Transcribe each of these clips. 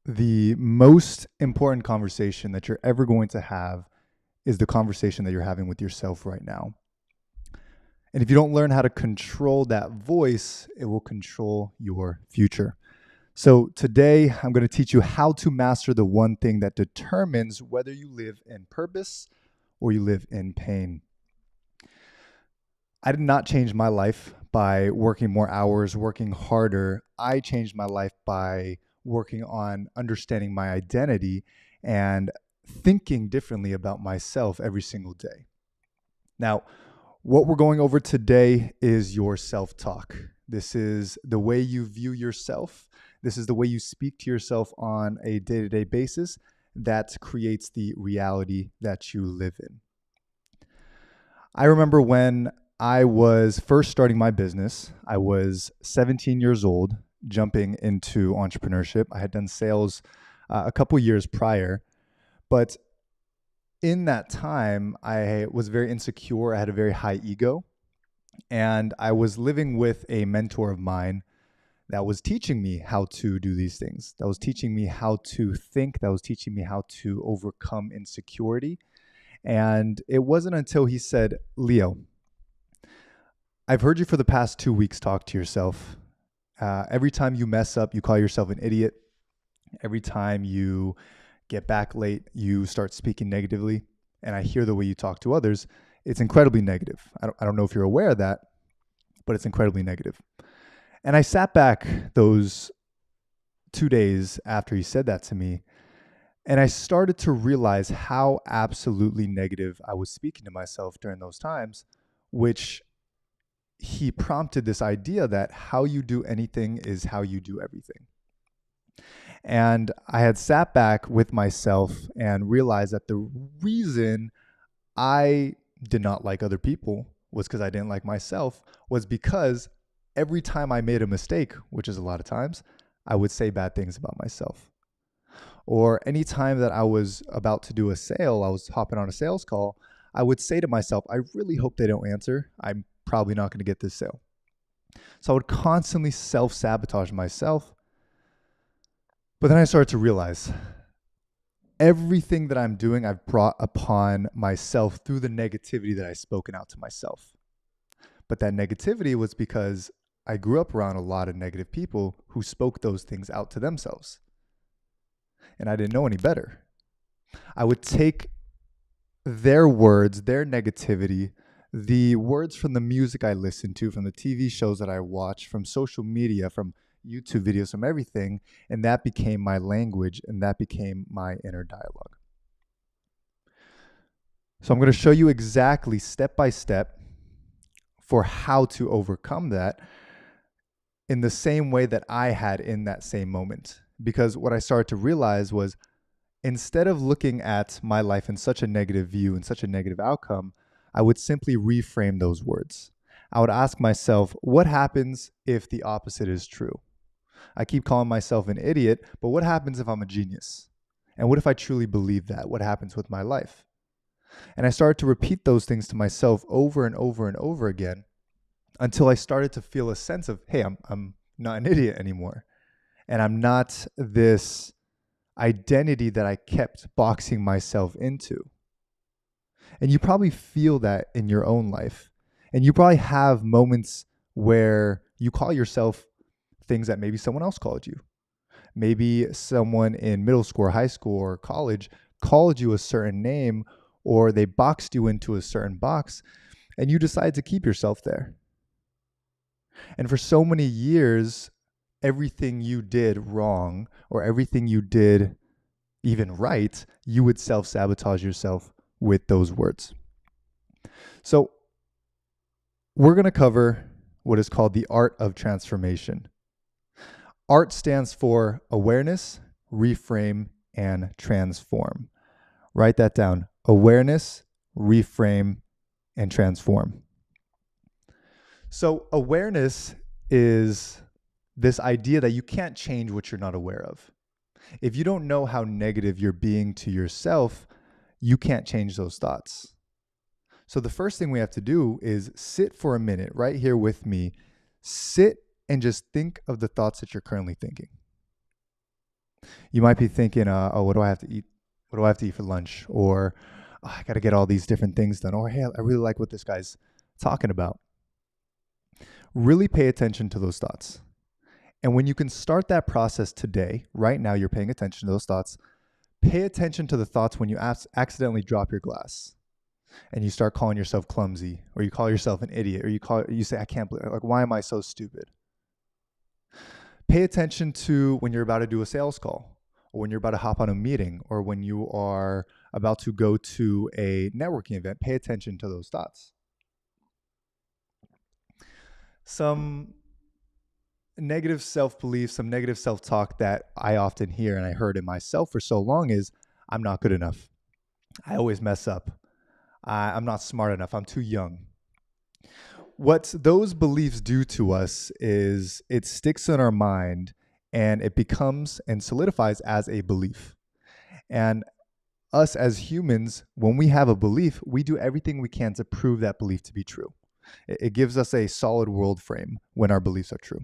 The most important conversation that you're ever going to have is the conversation that you're having with yourself right now. And if you don't learn how to control that voice, it will control your future. So today, I'm going to teach you how to master the one thing that determines whether you live in purpose or you live in pain. I did not change my life by working more hours, working harder. I changed my life by working on understanding my identity and thinking differently about myself every single day. Now, what we're going over today is your self-talk. This is the way you view yourself. This is the way you speak to yourself on a day-to-day basis that creates the reality that you live in. I remember when I was first starting my business. I was 17 years old, jumping into entrepreneurship. I had done sales a couple years prior, but in that time, I was very insecure. I had a very high ego, and I was living with a mentor of mine that was teaching me how to do these things, that was teaching me how to think, that was teaching me how to overcome insecurity. And it wasn't until he said, Leo, I've heard you for the past 2 weeks talk to yourself. Every time you mess up, you call yourself an idiot. Every time you get back late, you start speaking negatively. And I hear the way you talk to others. It's incredibly negative. I don't know if you're aware of that, but it's incredibly negative. And I sat back those 2 days after he said that to me, and I started to realize how absolutely negative I was speaking to myself during those times, which he prompted this idea that how you do anything is how you do everything. And I had sat back with myself and realized that the reason I did not like other people was because I didn't like myself, was because every time I made a mistake, which is a lot of times, I would say bad things about myself. Or any time that I was about to do a sale, I was hopping on a sales call, I would say to myself, I really hope they don't answer. I'm probably not going to get this sale. So I would constantly self-sabotage myself. But then I started to realize everything that I'm doing, I've brought upon myself through the negativity that I've spoken out to myself. But that negativity was because I grew up around a lot of negative people who spoke those things out to themselves. And I didn't know any better. I would take their words, their negativity, the words from the music I listened to, from the TV shows that I watched, from social media, from YouTube videos, from everything, and that became my language, and that became my inner dialogue. So I'm going to show you exactly step by step for how to overcome that in the same way that I had in that same moment. Because what I started to realize was, instead of looking at my life in such a negative view and such a negative outcome, I would simply reframe those words. I would ask myself, what happens if the opposite is true? I keep calling myself an idiot, but what happens if I'm a genius? And what if I truly believe that? What happens with my life? And I started to repeat those things to myself over and over and over again until I started to feel a sense of, hey, I'm not an idiot anymore. And I'm not this identity that I kept boxing myself into. And you probably feel that in your own life. And you probably have moments where you call yourself things that maybe someone else called you. Maybe someone in middle school or high school or college called you a certain name, or they boxed you into a certain box, and you decide to keep yourself there. And for so many years, everything you did wrong or everything you did even right, you would self-sabotage yourself with those words. So we're going to cover what is called the art of transformation. ART stands for awareness, reframe, and transform. Write that down. Awareness, reframe, and transform. So awareness is this idea that you can't change what you're not aware of. If you don't know how negative you're being to yourself, you can't change those thoughts. So the first thing we have to do is sit for a minute right here with me. Sit and just think of the thoughts that you're currently thinking. You might be thinking, oh, what do I have to eat? What do I have to eat for lunch? Or oh, I got to get all these different things done. Or hey, I really like what this guy's talking about. Really pay attention to those thoughts. And when you can start that process today, right now, you're paying attention to those thoughts. Pay attention to the thoughts when you accidentally drop your glass and you start calling yourself clumsy, or you call yourself an idiot, or you say, I can't believe, like, why am I so stupid? Pay attention to when you're about to do a sales call, or when you're about to hop on a meeting, or when you are about to go to a networking event. Pay attention to those thoughts. Some negative self-belief, some negative self-talk that I often hear and I heard in myself for so long is, I'm not good enough. I always mess up. I'm not smart enough. I'm too young. What those beliefs do to us is it sticks in our mind and it becomes and solidifies as a belief. And us as humans, when we have a belief, we do everything we can to prove that belief to be true. It gives us a solid world frame when our beliefs are true.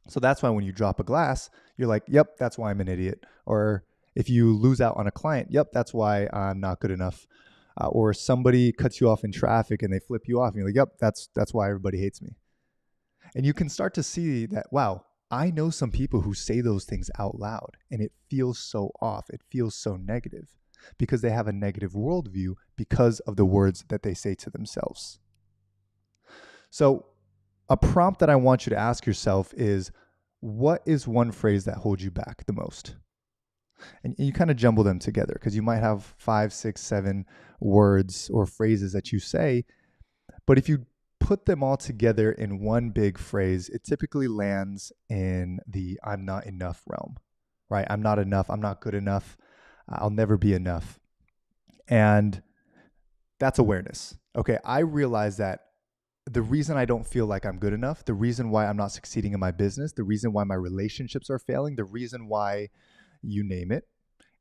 So that's why when you drop a glass, you're like, yep, that's why I'm an idiot. Or if you lose out on a client, yep, that's why I'm not good enough. Or somebody cuts you off in traffic and they flip you off and you're like, yep, that's why everybody hates me. And you can start to see that, wow, I know some people who say those things out loud and it feels so off. It feels so negative because they have a negative worldview because of the words that they say to themselves. So a prompt that I want you to ask yourself is, what is one phrase that holds you back the most? And you kind of jumble them together because you might have 5, 6, 7 words or phrases that you say. But if you put them all together in one big phrase, it typically lands in the I'm not enough realm, right? I'm not enough. I'm not good enough. I'll never be enough. And that's awareness. Okay, I realize that the reason I don't feel like I'm good enough, the reason why I'm not succeeding in my business, the reason why my relationships are failing, the reason why you name it,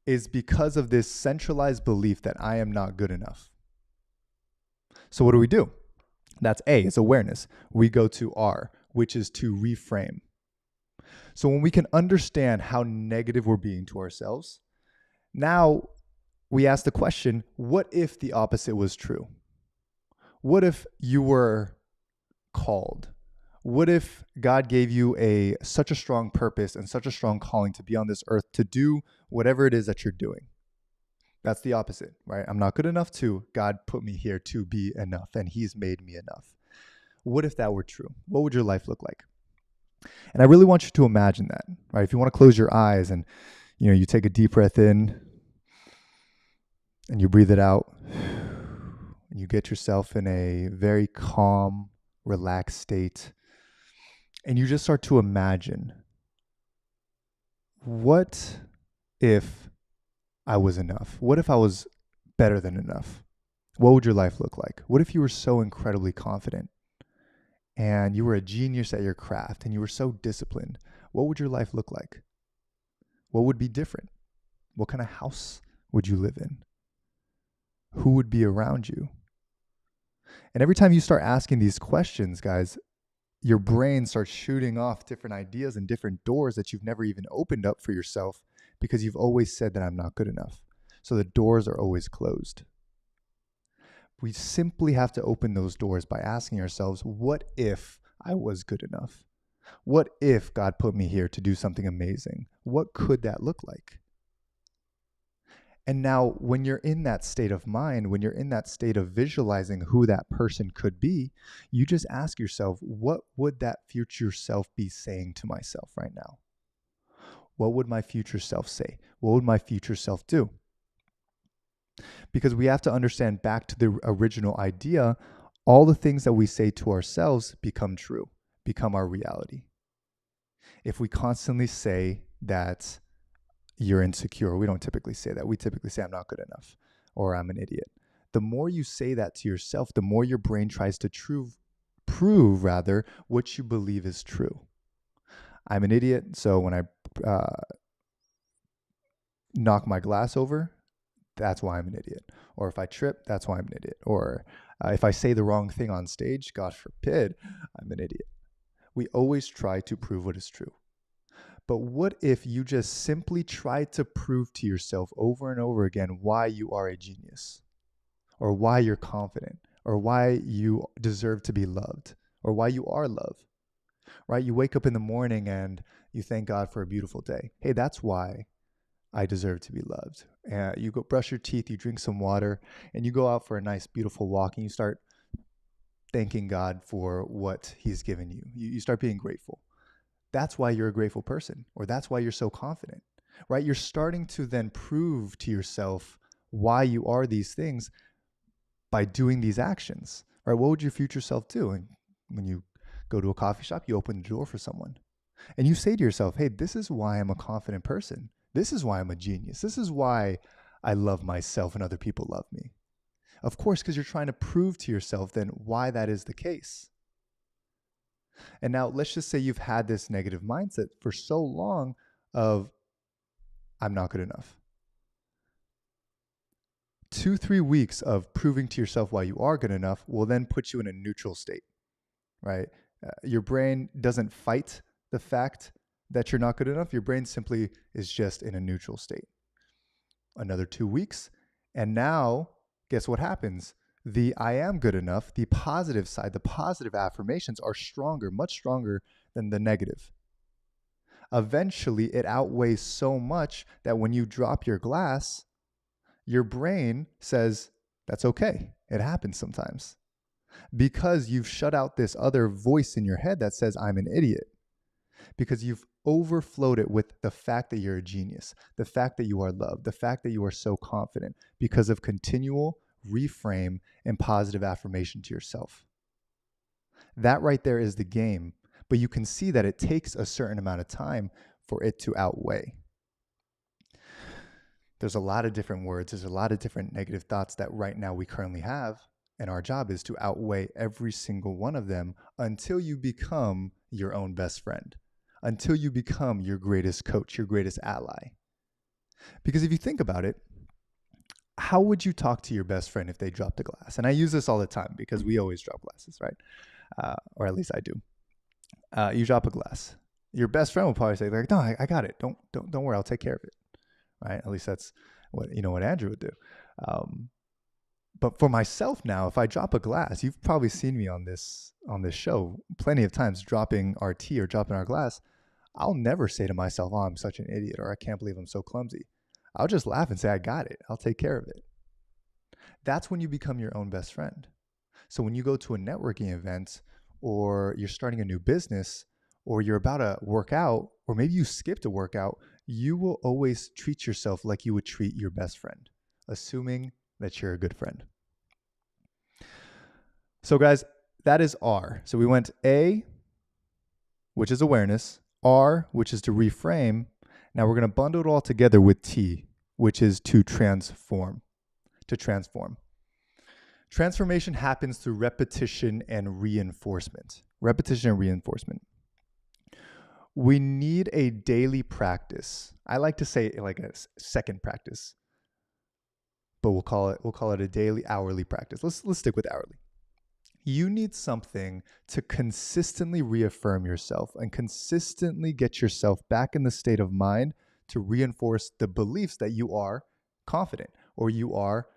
is because of this centralized belief that I am not good enough. So what do? That's A, it's awareness. We go to R, which is to reframe. So when we can understand how negative we're being to ourselves, now we ask the question, what if the opposite was true? What if you were called? What if God gave you such a strong purpose and such a strong calling to be on this earth to do whatever it is that you're doing? That's the opposite, right? I'm not good enough to, God put me here to be enough and he's made me enough. What if that were true? What would your life look like? And I really want you to imagine that, right? If you want to close your eyes and you take a deep breath in and you breathe it out and you get yourself in a very calm, relaxed state. And you just start to imagine, what if I was enough? What if I was better than enough? What would your life look like? What if you were so incredibly confident and you were a genius at your craft and you were so disciplined? What would your life look like? What would be different? What kind of house would you live in? Who would be around you? And every time you start asking these questions, guys, your brain starts shooting off different ideas and different doors that you've never even opened up for yourself because you've always said that I'm not good enough. So the doors are always closed. We simply have to open those doors by asking ourselves, what if I was good enough? What if God put me here to do something amazing? What could that look like? And now when you're in that state of mind, when you're in that state of visualizing who that person could be, you just ask yourself, what would that future self be saying to myself right now? What would my future self say? What would my future self do? Because we have to understand, back to the original idea, all the things that we say to ourselves become true, become our reality. If we constantly say that you're insecure, we don't typically say that. We typically say, I'm not good enough, or I'm an idiot. The more you say that to yourself, the more your brain tries to prove what you believe is true. I'm an idiot, so when I knock my glass over, that's why I'm an idiot. Or if I trip, that's why I'm an idiot. Or if I say the wrong thing on stage, God forbid, I'm an idiot. We always try to prove what is true. But what if you just simply try to prove to yourself over and over again why you are a genius, or why you're confident, or why you deserve to be loved, or why you are loved, right? You wake up in the morning and you thank God for a beautiful day. Hey, that's why I deserve to be loved. You go brush your teeth, you drink some water, and you go out for a nice, beautiful walk, and you start thanking God for what He's given you. You start being grateful. That's why you're a grateful person, or that's why you're so confident, right? You're starting to then prove to yourself why you are these things by doing these actions, right? What would your future self do? And when you go to a coffee shop, you open the door for someone and you say to yourself, hey, this is why I'm a confident person. This is why I'm a genius. This is why I love myself and other people love me. Of course, because you're trying to prove to yourself then why that is the case. And now let's just say you've had this negative mindset for so long of, I'm not good enough. 2-3 weeks of proving to yourself why you are good enough will then put you in a neutral state, right? Your brain doesn't fight the fact that you're not good enough. Your brain simply is just in a neutral state. Another 2 weeks, and now guess what happens? The I am good enough, the positive side, the positive affirmations are stronger, much stronger than the negative. Eventually, it outweighs so much that when you drop your glass, your brain says, that's okay. It happens sometimes. Because you've shut out this other voice in your head that says, I'm an idiot. Because you've overflowed it with the fact that you're a genius, the fact that you are loved, the fact that you are so confident because of continual reframe and positive affirmation to yourself. That right there is the game, but you can see that it takes a certain amount of time for it to outweigh. There's a lot of different words. There's a lot of different negative thoughts that right now we currently have. And our job is to outweigh every single one of them until you become your own best friend, until you become your greatest coach, your greatest ally. Because if you think about it, how would you talk to your best friend if they dropped a glass? And I use this all the time because we always drop glasses, right? Or at least I do. You drop a glass. Your best friend will probably say, like, no, I got it. Don't worry. I'll take care of it. Right? At least that's what Andrew would do. But for myself now, if I drop a glass, you've probably seen me on this show plenty of times dropping our tea or dropping our glass. I'll never say to myself, oh, I'm such an idiot, or I can't believe I'm so clumsy. I'll just laugh and say, I got it. I'll take care of it. That's when you become your own best friend. So when you go to a networking event, or you're starting a new business, or you're about to work out, or maybe you skipped a workout, you will always treat yourself like you would treat your best friend, assuming that you're a good friend. So guys, that is R. So we went A, which is awareness, R, which is to reframe. Now we're going to bundle it all together with T, which is to transform. Transformation happens through repetition and reinforcement. We need a daily practice. I like to say like a second practice, but we'll call it a daily, hourly practice. Let's stick with hourly. You need something to consistently reaffirm yourself and consistently get yourself back in the state of mind to reinforce the beliefs that you are confident, or you are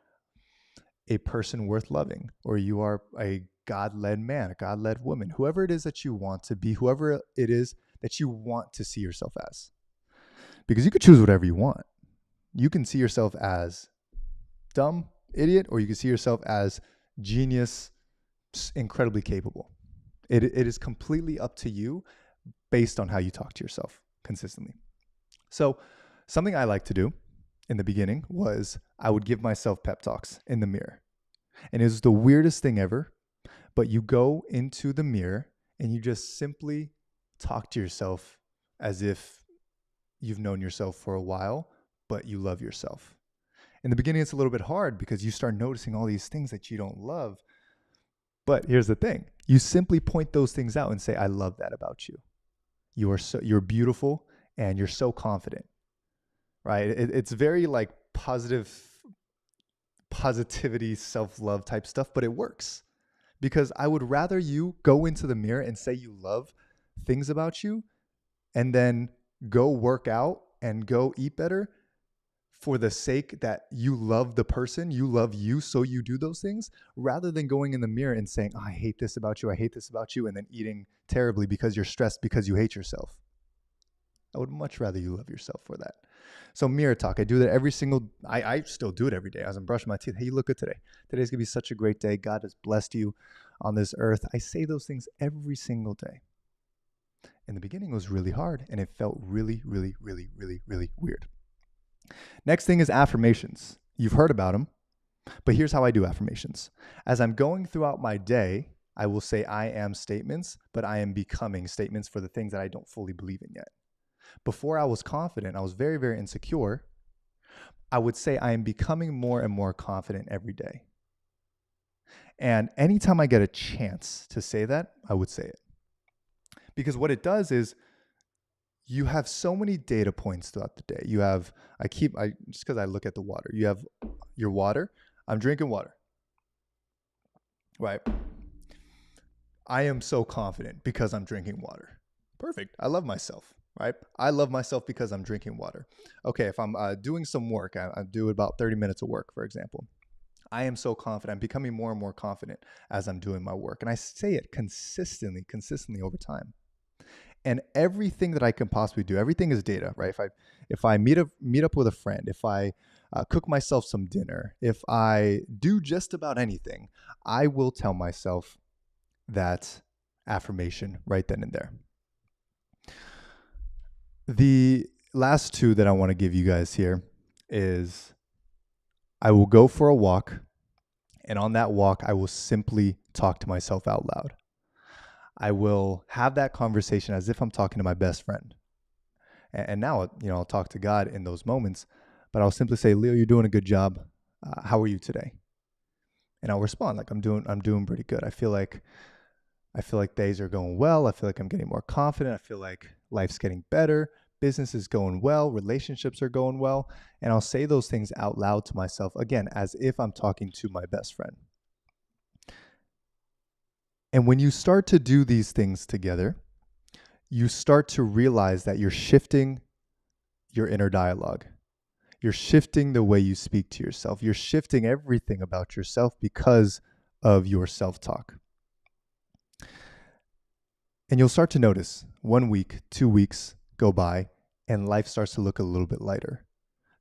a person worth loving, or you are a God-led man, a God-led woman, whoever it is that you want to be, whoever it is that you want to see yourself as. Because you could choose whatever you want. You can see yourself as dumb, idiot, or you can see yourself as genius, incredibly capable. It is completely up to you based on how you talk to yourself consistently. So something I like to do in the beginning was I would give myself pep talks in the mirror. And it was the weirdest thing ever, but you go into the mirror and you just simply talk to yourself as if you've known yourself for a while, but you love yourself. In the beginning, it's a little bit hard because you start noticing all these things that you don't love. But here's the thing. You simply point those things out and say, I love that about you. You're beautiful and you're so confident, right? It's very like positivity, self-love type stuff, but it works because I would rather you go into the mirror and say you love things about you and then go work out and go eat better for the sake that you love the person, you love you, so you do those things, rather than going in the mirror and saying, oh, I hate this about you, I hate this about you, and then eating terribly because you're stressed because you hate yourself. I would much rather you love yourself for that. So mirror talk, I do that every single, I still do it every day as I'm brushing my teeth. Hey, you look good today. Today's gonna be such a great day. God has blessed you on this earth. I say those things every single day. In the beginning, it was really hard and it felt really, really, really, really, really weird. Next thing is affirmations. You've heard about them, but here's how I do affirmations. As I'm going throughout my day, I will say I am statements, but I am becoming statements for the things that I don't fully believe in yet. Before I was confident, I was very, very insecure. I would say I am becoming more and more confident every day. And anytime I get a chance to say that, I would say it. Because what it does is you have so many data points throughout the day. You have, just because I look at the water, you have your water. I'm drinking water, right? I am so confident because I'm drinking water. Perfect. I love myself, right? I love myself because I'm drinking water. Okay, if I'm doing some work, I do about 30 minutes of work, for example. I am so confident. I'm becoming more and more confident as I'm doing my work. And I say it consistently over time. And everything that I can possibly do, everything is data, right? If I meet up with a friend, if I cook myself some dinner, if I do just about anything, I will tell myself that affirmation right then and there. The last two that I want to give you guys here is I will go for a walk, and on that walk, I will simply talk to myself out loud. I will have that conversation as if I'm talking to my best friend. And now, I'll talk to God in those moments, but I'll simply say, Leo, you're doing a good job. How are you today? And I'll respond like I'm doing pretty good. I feel like days are going well. I feel like I'm getting more confident. I feel like life's getting better. Business is going well. Relationships are going well. And I'll say those things out loud to myself, again, as if I'm talking to my best friend. And when you start to do these things together, you start to realize that you're shifting your inner dialogue. You're shifting the way you speak to yourself. You're shifting everything about yourself because of your self-talk. And you'll start to notice 1 week, 2 weeks go by, and life starts to look a little bit lighter.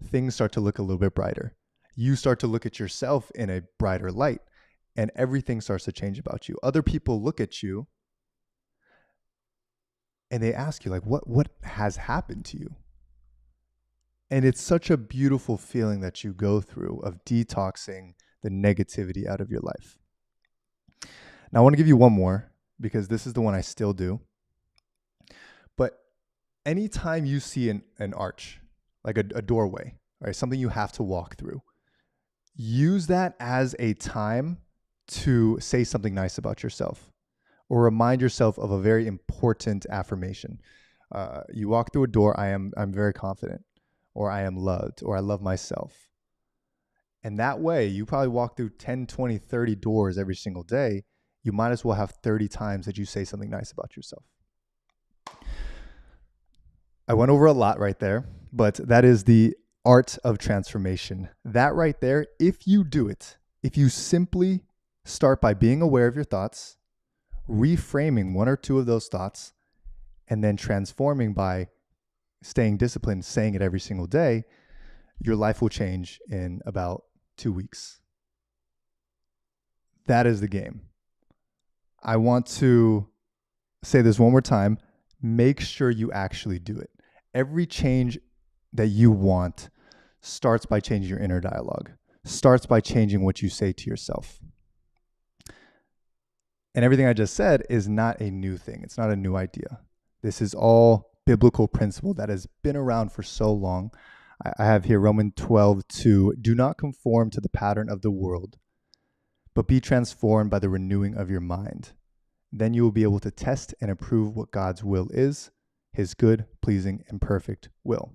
Things start to look a little bit brighter. You start to look at yourself in a brighter light, and everything starts to change about you. Other people look at you and they ask you, like, what has happened to you? And it's such a beautiful feeling that you go through of detoxing the negativity out of your life. Now, I want to give you one more because this is the one I still do. But anytime you see an arch, like a doorway, right, something you have to walk through, use that as a time to say something nice about yourself or remind yourself of a very important affirmation. You walk through a door, I'm very confident, or I am loved, or I love myself. And that way, you probably walk through 10, 20, 30 doors every single day. You might as well have 30 times that you say something nice about yourself. I went over a lot right there, but that is the art of transformation. That right there, if you do it, if you simply start by being aware of your thoughts, reframing one or two of those thoughts, and then transforming by staying disciplined, saying it every single day, your life will change in about 2 weeks. That is the game. I want to say this one more time. Make sure you actually do it. Every change that you want starts by changing your inner dialogue, starts by changing what you say to yourself. And everything I just said is not a new thing. It's not a new idea. This is all biblical principle that has been around for so long. I have here Romans 12:2. Do not conform to the pattern of the world, but be transformed by the renewing of your mind. Then you will be able to test and approve what God's will is, his good, pleasing, and perfect will.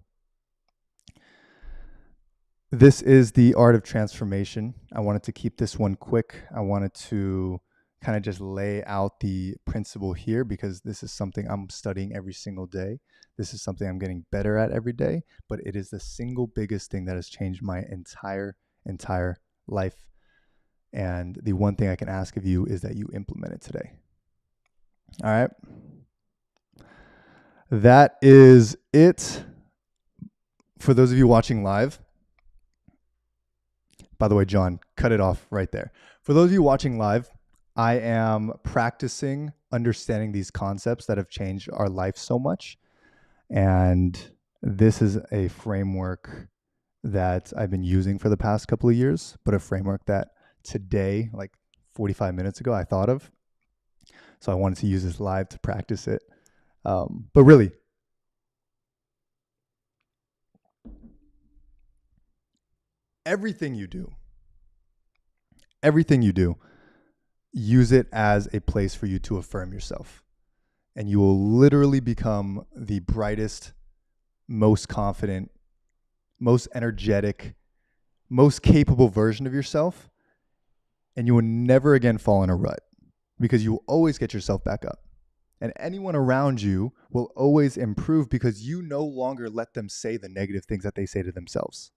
This is the art of transformation. I wanted to keep this one quick. I wanted to kind of just lay out the principle here because this is something I'm studying every single day. This is something I'm getting better at every day, but it is the single biggest thing that has changed my entire life. And the one thing I can ask of you is that you implement it today. All right. That is it for those of you watching live. By the way, John, cut it off right there. For those of you watching live, I am practicing understanding these concepts that have changed our life so much. And this is a framework that I've been using for the past couple of years, but a framework that today, like 45 minutes ago, I thought of. So I wanted to use this live to practice it. But really, everything you do, use it as a place for you to affirm yourself. And you will literally become the brightest, most confident, most energetic, most capable version of yourself. And you will never again fall in a rut because you will always get yourself back up. And anyone around you will always improve because you no longer let them say the negative things that they say to themselves.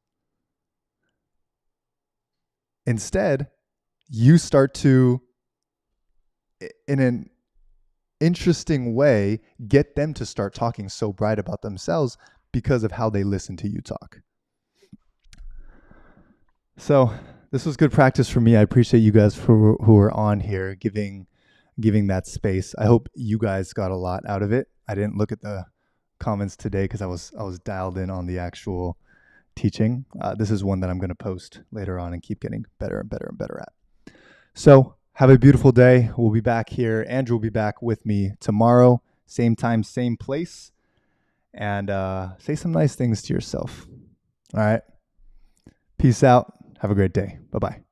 Instead, you start to, in an interesting way, get them to start talking so bright about themselves because of how they listen to you talk. So this was good practice for me. I appreciate you guys who are on here giving that space. I hope you guys got a lot out of it. I didn't look at the comments today because I was dialed in on the actual teaching. This is one that I'm going to post later on and keep getting better and better and better at. So have a beautiful day. We'll be back here. Andrew will be back with me tomorrow, same time, same place. And say some nice things to yourself. All right. Peace out. Have a great day. Bye-bye.